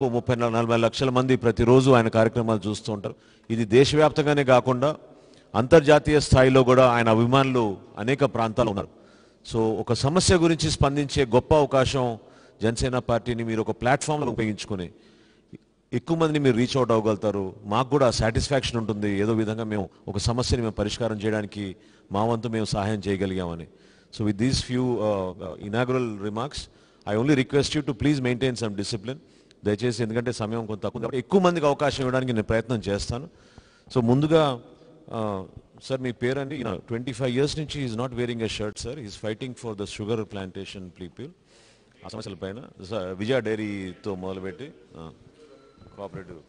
30-40 లక్షల మంది ప్రతిరోజు ఆయన కార్యక్రమాలు చూస్తూ ఉంటారు. ఇది దేశవ్యాప్తంగానే కాకుండా అంతర్జాతీయ స్థాయిలో కూడా ఆయన అభిమానులు అనేక ప్రాంతాల్లో ఉన్నారు. సో ఒక సమస్య గురించి స్పందించే గొప్ప అవకాశం జనసేన పార్టీని మీరు ఒక ప్లాట్ఫామ్లో ఉపయోగించుకొని ఎక్కువ మందిని మీరు రీచ్ అవుట్ అవ్వగలుగుతారు. మాకు కూడా సాటిస్ఫాక్షన్ ఉంటుంది, ఏదో విధంగా మేము ఒక సమస్యని మేము పరిష్కారం చేయడానికి మా వంతు మేము సహాయం చేయగలిగామని. So with these few inaugural remarks I only request you to please maintain some discipline. దయచేసి, ఎందుకంటే సమయం కొంత తక్కువ కాబట్టి ఎక్కువ మందికి అవకాశం ఇవ్వడానికి నేను ప్రయత్నం చేస్తాను. సో ముందుగా సార్ మీ పేరండి. 25 years నుంచి is not wearing a shirt sir. Is fighting for the sugar plantation people. ఆ సమస్యల పైన విజయ డైరీతో మొదలుపెట్టి కోఆపరేటివ్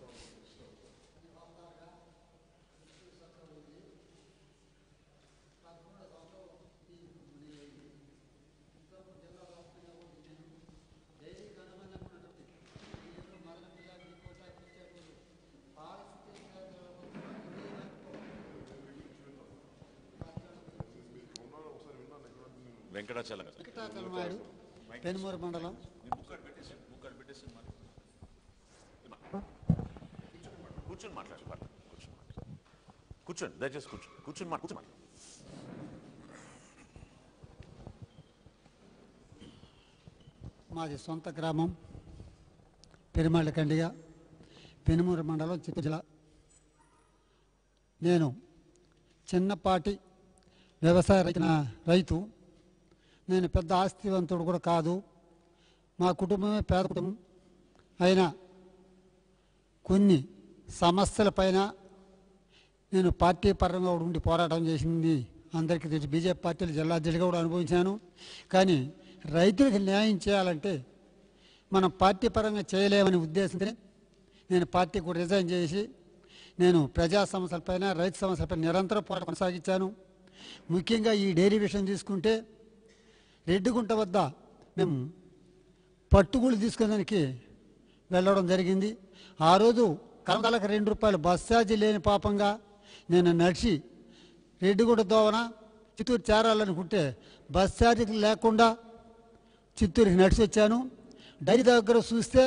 వెంకటాచలం పెనుమూరు మండలం. కూర్చొని మాట్లాడు, కూర్చోండి, దయచేసి కూర్చొని మాట్లాడు. మాది సొంత గ్రామం పెరుమాళ్ళకండిగా, పెనుమూరు మండలం, చిత్తూరు జిల్లా. నేను చిన్నపాటి వ్యవసాయ రైతు. నేను పెద్ద ఆస్తివంతుడు కూడా కాదు. మా కుటుంబమే పేద కుటుంబం. అయినా కొన్ని సమస్యలపైన నేను పార్టీ పరంగా ఉండి పోరాటం చేసింది అందరికీ తెలుసు. బీజేపీ పార్టీలు జిల్లా అధ్యక్షుడిగా కూడా అనుభవించాను. కానీ రైతులకు న్యాయం చేయాలంటే మనం పార్టీ పరంగా చేయలేమనే ఉద్దేశంతో నేను పార్టీ కూడా రిజైన్ చేసి నేను ప్రజా సమస్యలపైన, రైతు సమస్యలపైన నిరంతరం పోరాటం కొనసాగించాను. ముఖ్యంగా ఈ డైరీ విషయం తీసుకుంటే రెడ్డిగుంట వద్ద మేము పట్టుగూళ్ళు తీసుకునేదానికి వెళ్ళడం జరిగింది. ఆ రోజు కలకలకు ₹2 బస్ ఛార్జీ లేని పాపంగా నేను నడిచి రెడ్డిగుంట దోవన చిత్తూరు చేరాలనుకుంటే బస్ ఛార్జీలు లేకుండా చిత్తూరుకి నడిచి వచ్చాను. డైరీ దగ్గర చూస్తే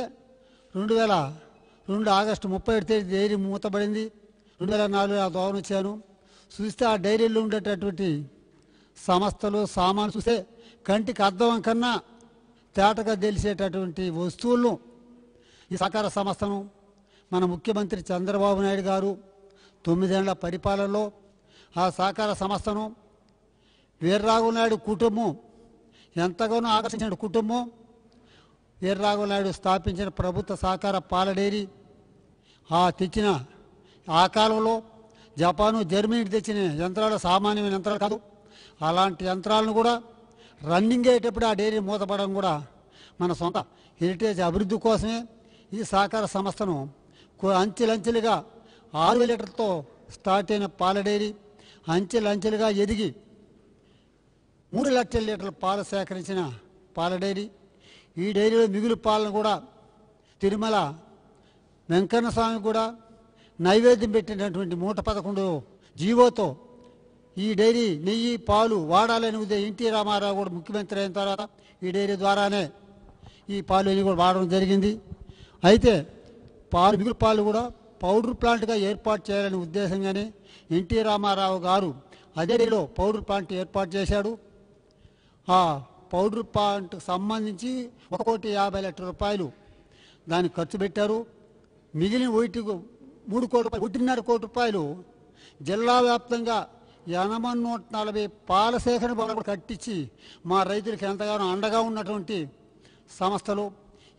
2002 ఆగస్టు 31 తేదీ డైరీ మూతబడింది. 2004 ఆ దోవన వచ్చాను. చూస్తే ఆ డైరీలో ఉండేటటువంటి సంస్థలు, సామాన్లు చూస్తే కంటికి అర్థం కన్నా తేటగా తెలిసేటటువంటి వస్తువులను ఈ సహకార సంస్థను మన ముఖ్యమంత్రి చంద్రబాబు నాయుడు గారు 9 ఏళ్ల పరిపాలనలో ఆ సహకార సంస్థను వీర్రాఘవనాయుడు కుటుంబం ఎంతగానో ఆకర్షించిన కుటుంబం. వీర్రాఘవనాయుడు స్థాపించిన ప్రభుత్వ సహకార పాల డైరీ తెచ్చిన ఆ కాలంలో జపాను, జర్మనీ తెచ్చిన యంత్రాలు సామాన్యమైన యంత్రాలు కాదు. అలాంటి యంత్రాలను కూడా రన్నింగ్ అయ్యేటప్పుడు ఆ డైరీ మూతపడడం కూడా మన సొంత హెరిటేజ్ అభివృద్ధి కోసమే ఈ సహకార సంస్థను అంచెలంచెలుగా 6,000 లీటర్లతో స్టార్ట్ అయిన పాల డైరీ అంచెలంచెలుగా ఎదిగి 3 లక్షల లీటర్ల పాలు సేకరించిన పాల డైరీ. ఈ డైరీలో మిగులు పాలను కూడా తిరుమల వెంకన్న స్వామి కూడా నైవేద్యం పెట్టినటువంటి 111 జీవోతో ఈ డైరీ నెయ్యి, పాలు వాడాలని ఉదయం ఎన్టీ రామారావు కూడా ముఖ్యమంత్రి అయిన తర్వాత ఈ డైరీ ద్వారానే ఈ పాలు అన్ని కూడా వాడడం జరిగింది. అయితే మిగులు పాలు కూడా పౌడర్ ప్లాంట్గా ఏర్పాటు చేయాలనే ఉద్దేశంగానే ఎన్టీ రామారావు గారు అదే డైరీలో పౌడర్ ప్లాంట్ ఏర్పాటు చేశాడు. ఆ పౌడర్ ప్లాంట్కి సంబంధించి ₹1,50,00,000 దానికి ఖర్చు పెట్టారు. మిగిలిన 1.5 కోటి జిల్లా వ్యాప్తంగా 140 పాల సేకరణ భవనాలు కట్టించి మా రైతులకు ఎంతగానో అండగా ఉన్నటువంటి సంస్థలు.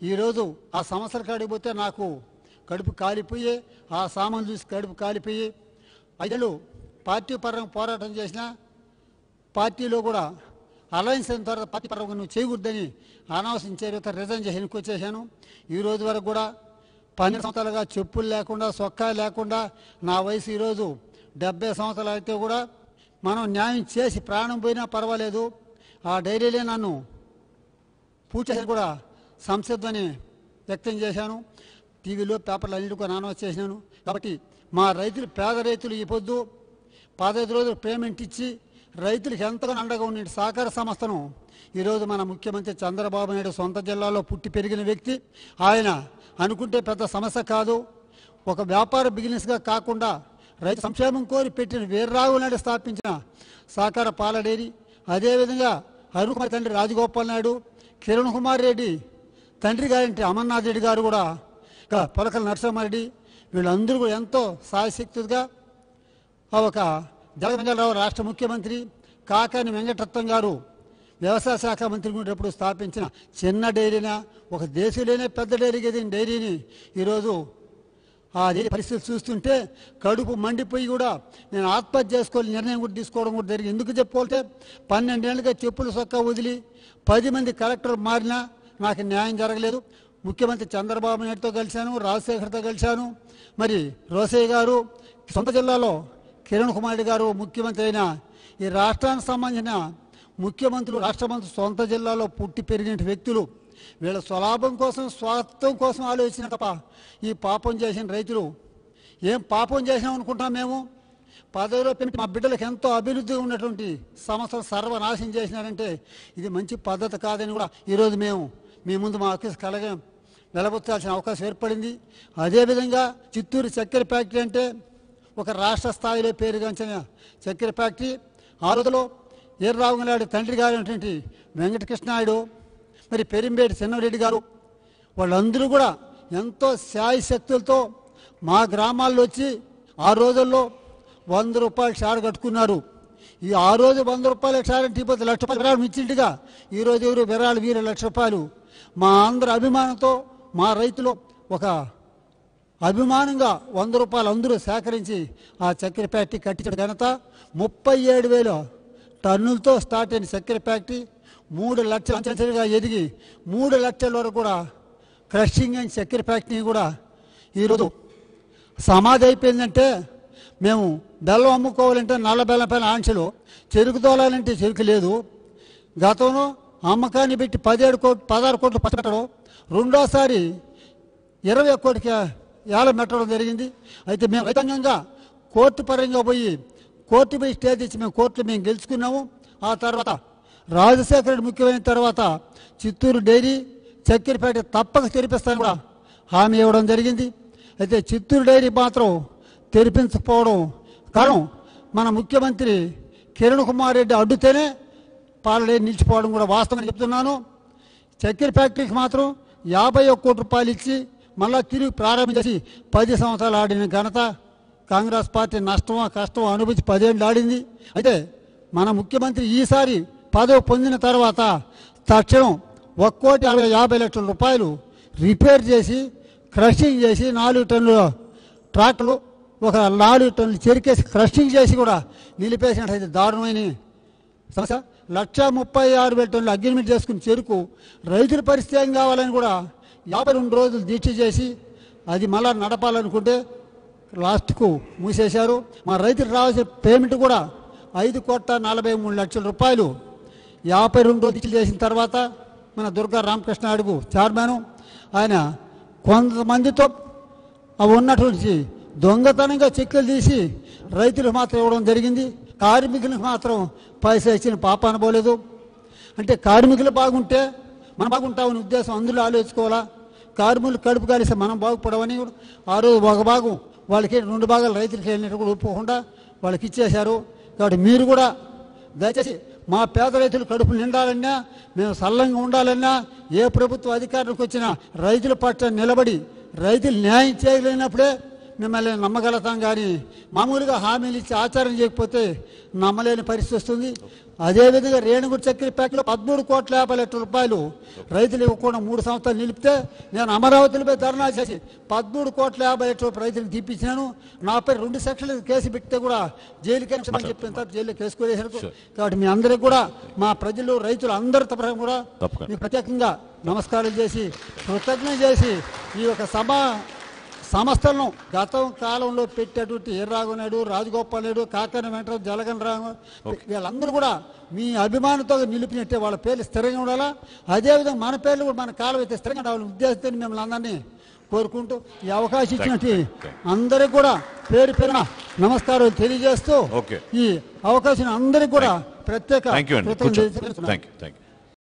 ఈరోజు ఆ సంస్థలు కాడికి పోతే నాకు కడుపు కాలిపోయి, ఆ సామాన్లు చూసి కడుపు కాలిపోయి 5 ఏళ్ళు పార్టీ పరంగా పోరాటం చేసిన పార్టీలో కూడా అలయన్స్ అయిన తర్వాత పార్టీ పరంగా నువ్వు చేయకూడదని అనవసరం చేరితే రిజైన్ చేసి వెనక్కి వచ్చేసాను. ఈరోజు వరకు కూడా 12 సంవత్సరాలుగా చెప్పులు లేకుండా, సొక్కా లేకుండా నా వయసు ఈరోజు 70 సంవత్సరాలు అయితే కూడా మనం న్యాయం చేసి ప్రాణం పోయినా పర్వాలేదు, ఆ డైరీలే నన్ను పూజ చేసి కూడా సంసిద్ధమని వ్యక్తం చేశాను. టీవీలో, పేపర్లు అన్నింటి కూడా అనౌన్స్ చేసినాను. కాబట్టి మా రైతులు, పేద రైతులు ఈ పొద్దు 15 రోజులు పేమెంట్ ఇచ్చి రైతులకు ఎంతగానో అండగా ఉండే సహకార సంస్థను ఈరోజు మన ముఖ్యమంత్రి చంద్రబాబు నాయుడు సొంత జిల్లాలో పుట్టి పెరిగిన వ్యక్తి. ఆయన అనుకుంటే పెద్ద సమస్య కాదు, ఒక వ్యాపార బిజినెస్గా కాకుండా రైతు సంక్షేమం కోరి పెట్టిన వీర్రాఘవ నాయుడు స్థాపించిన సహకార పాల డైరీ, అదేవిధంగా అరుణ్ కుమార్ తండ్రి రాజగోపాల్ నాయుడు, కిరణ్ కుమార్ రెడ్డి తండ్రి గారింటి అమర్నాథ్ రెడ్డి గారు కూడా, పొలకల నరసింహారెడ్డి, వీళ్ళందరూ కూడా ఎంతో సాయశక్తిగా ఒక జగన్మోహన్ రాష్ట్ర ముఖ్యమంత్రి, కాకాని వెంకటరత్నం గారు వ్యవసాయ శాఖ మంత్రి ఉండేటప్పుడు స్థాపించిన చిన్న డైరీనా, ఒక దేశంలోనే పెద్ద డైరీకి ఎదిగిన డైరీని ఈరోజు ఆ డైరీ పరిస్థితి చూస్తుంటే కడుపు మండిపోయి కూడా నేను ఆత్మహత్య చేసుకోవాలి నిర్ణయం కూడా తీసుకోవడం కూడా జరిగింది. ఎందుకు చెప్పుకోవాలంటే 12 ఏళ్ళుగా చెప్పులు సొక్కా వదిలి 10 మంది కలెక్టర్ మారినా నాకు న్యాయం జరగలేదు. ముఖ్యమంత్రి చంద్రబాబు నాయుడుతో కలిశాను, రాజశేఖర్తో కలిశాను, మరి రోసయ్య గారు సొంత జిల్లాలో కిరణ్ కుమార్ రెడ్డి గారు ముఖ్యమంత్రి అయిన ఈ రాష్ట్రానికి సంబంధించిన ముఖ్యమంత్రులు, రాష్ట్ర మంత్రులు సొంత జిల్లాలో పుట్టి పెరిగిన వ్యక్తులు. వీళ్ళ స్వలాభం కోసం, స్వార్థం కోసం ఆలోచించిన తప్ప ఈ పాపం చేసిన రైతులు ఏం పాపం చేసినాం అనుకుంటాం మేము. పదవిలో పెట్టి మా బిడ్డలకు ఎంతో అభివృద్ధిగా ఉన్నటువంటి సంస్థలు సర్వనాశనం చేసినారంటే ఇది మంచి పద్ధతి కాదని కూడా ఈరోజు మేము మీ ముందు మా ఆఫీస్ వెలబుచ్చాల్సిన అవకాశం ఏర్పడింది. అదేవిధంగా చిత్తూరు చక్కెర ఫ్యాక్టరీ అంటే ఒక రాష్ట్ర స్థాయిలో పేరుగాంచిన చక్కెర ఫ్యాక్టరీ. ఆ రోజులో వీర్రాఘవ నాయుడు తండ్రి గారు అయినటువంటి వెంకటకృష్ణాయుడు, మరి పెరింబేటి చిన్నరెడ్డి గారు, వాళ్ళందరూ కూడా ఎంతో శాయశక్తులతో మా గ్రామాల్లో వచ్చి ఆ రోజుల్లో 100 రూపాయలు షార్ కట్టుకున్నారు. ఈ ఆ రోజు 100 రూపాయల షార్ అంటే ఇప్పుడు 1 లక్ష రూపాయలు విరాళం ఇచ్చింటిగా ఈరోజు ఎవరు విరాళం 1 లక్ష రూపాయలు. మా అందరి అభిమానంతో మా రైతులు ఒక అభిమానంగా 100 రూపాయలు అందరూ సేకరించి ఆ చక్కెర ఫ్యాక్టరీ కట్టించిన ఘనత. 37,000 టన్నులతో స్టార్ట్ అయిన చక్కెర ఫ్యాక్టరీ 3 లక్షల అంచెలుగా ఎదిగి 3 లక్షల వరకు కూడా క్రషింగ్ అయిన చక్కెర ఫ్యాక్టరీ కూడా ఈరోజు సమాధి అయిపోయిందంటే, మేము బెల్లం అమ్ముకోవాలంటే నల్ల బెల్లం పైన ఆంక్షలు, చెరుకు తోలాలంటే చెరుకు లేదు. గతంలో అమ్మకాన్ని పెట్టి 16 కోట్లు పచ్చబెట్టడం, రెండోసారి 21 కోటికి ఏలం పెట్టడం జరిగింది. అయితే మేము రైతాంగంగా కోర్టు పరంగా పోయి స్టే తెచ్చి మేము కోర్టులో మేము గెలుచుకున్నాము. ఆ తర్వాత రాజశేఖర రెడ్డి ముఖ్యమైన తర్వాత చిత్తూరు డైరీ చక్కెర ఫ్యాక్టరీ తప్పక తెరిపిస్తాను కూడా హామీ ఇవ్వడం జరిగింది. అయితే చిత్తూరు డైరీ మాత్రం తెరిపించకపోవడం కారణం మన ముఖ్యమంత్రి కిరణ్ కుమార్ రెడ్డి అడ్డుతేనే పాల డైరీ నిలిచిపోవడం కూడా వాస్తవంగా చెప్తున్నాను. చక్కెర ఫ్యాక్టరీకి మాత్రం 51 కోట్ల రూపాయలు ఇచ్చి మళ్ళా తిరిగి ప్రారంభించి 10 సంవత్సరాలు ఆడిన ఘనత కాంగ్రెస్ పార్టీ. నష్టమో కష్టమో అనుభవించి 10 ఏళ్ళు ఆడింది. అయితే మన ముఖ్యమంత్రి ఈసారి పదవి పొందిన తర్వాత తక్షణం 1,50,00,000 రూపాయలు రిపేర్ చేసి క్రషింగ్ చేసి 4 టన్నుల ట్రాక్టర్లు ఒక 4 టన్నులు చెరికేసి క్రషింగ్ చేసి కూడా నిలిపేసినట్లయితే దారుణమైన సమస్య. 1,36,000 టన్నులు అగ్రిమెంట్ చేసుకుని చెరుకు రైతుల పరిస్థితి ఏం కావాలని కూడా 52 రోజులు దీక్ష చేసి అది మళ్ళా నడపాలనుకుంటే లాస్ట్కు మూసేశారు. మా రైతులకు రావాల్సిన పేమెంట్ కూడా 5,43,00,000 రూపాయలు 52 రోజులు దీక్ష చేసిన తర్వాత మన దుర్గా రామకృష్ణ అడుగు చైర్మన్ ఆయన కొంతమందితో ఉన్నటువంటి దొంగతనంగా చెక్కులు తీసి రైతులకు మాత్రం ఇవ్వడం జరిగింది. కార్మికులకు మాత్రం పైసా ఇచ్చిన పాప అనుకోలేదు. అంటే కార్మికులు బాగుంటే మనం బాగుంటామని ఉద్దేశం అందులో ఆలోచించుకోవాలా. కార్మికులు కడుపు కాలిస్తే మనం బాగుపడవని ఆ రోజు ఒక భాగం వాళ్ళకి 2 భాగాలు రైతులకి వెళ్ళినట్టు కూడా ఒప్పుకోకుండా వాళ్ళకి ఇచ్చేశారు. కాబట్టి మీరు కూడా దయచేసి మా పేద రైతులు కడుపు నిండాలన్నా, మేము సల్లంగా ఉండాలన్నా, ఏ ప్రభుత్వ అధికారులకు వచ్చినా రైతుల పట్ల నిలబడి రైతులు న్యాయం చేయలేనప్పుడే మిమ్మల్ని నమ్మగలుగుతాం. కానీ మామూలుగా హామీలు ఇచ్చి ఆచారం చేయకపోతే నమ్మలేని పరిస్థితి వస్తుంది. అదేవిధంగా రేణుగుడి చక్కెర ఫ్యాక్టరీలో 13,50,00,000 రూపాయలు రైతులు ఇవ్వకుండా 3 సంవత్సరాలు నిలిపితే నేను అమరావతిలో ధర్నా చేసి 13,50,00,000 రూపాయలు రైతులకు తీపించినాను. నాపై 2 సెక్షన్లు కేసు పెట్టితే కూడా జైలుకి అని చెప్పిన తర్వాత జైల్లో కేసు కొనేసారు. కాబట్టి మీ అందరికి కూడా మా ప్రజలు రైతులు అందరి తరఫున కూడా మీకు ప్రత్యేకంగా నమస్కారం చేసి కృతజ్ఞత చేసి ఈ యొక్క సంస్థలను గతం కాలంలో పెట్టేటువంటి వీర్రాఘవ నాయుడు, రాజగోపాల్ నాయుడు, కాకాని వెంకటరావు, జలగన్ రావు వీళ్ళందరూ కూడా మీ అభిమానంతో నిలిపినట్టే వాళ్ళ పేర్లు స్థిరంగా ఉండాలా. అదేవిధంగా మన పేర్లు కూడా మన కాలం అయితే స్థిరంగా ఉండాలని ఉద్దేశంతో మిమ్మల్ని అందరినీ కోరుకుంటూ ఈ అవకాశం ఇచ్చినట్టు అందరికి కూడా పేరు పేరున నమస్కారం తెలియజేస్తూ ఓకే ఈ అవకాశం అందరికి కూడా ప్రత్యేక థ్యాంక్ యూ అండి. కృతజ్ఞతలు తెలుపుతున్నాను. Thank you.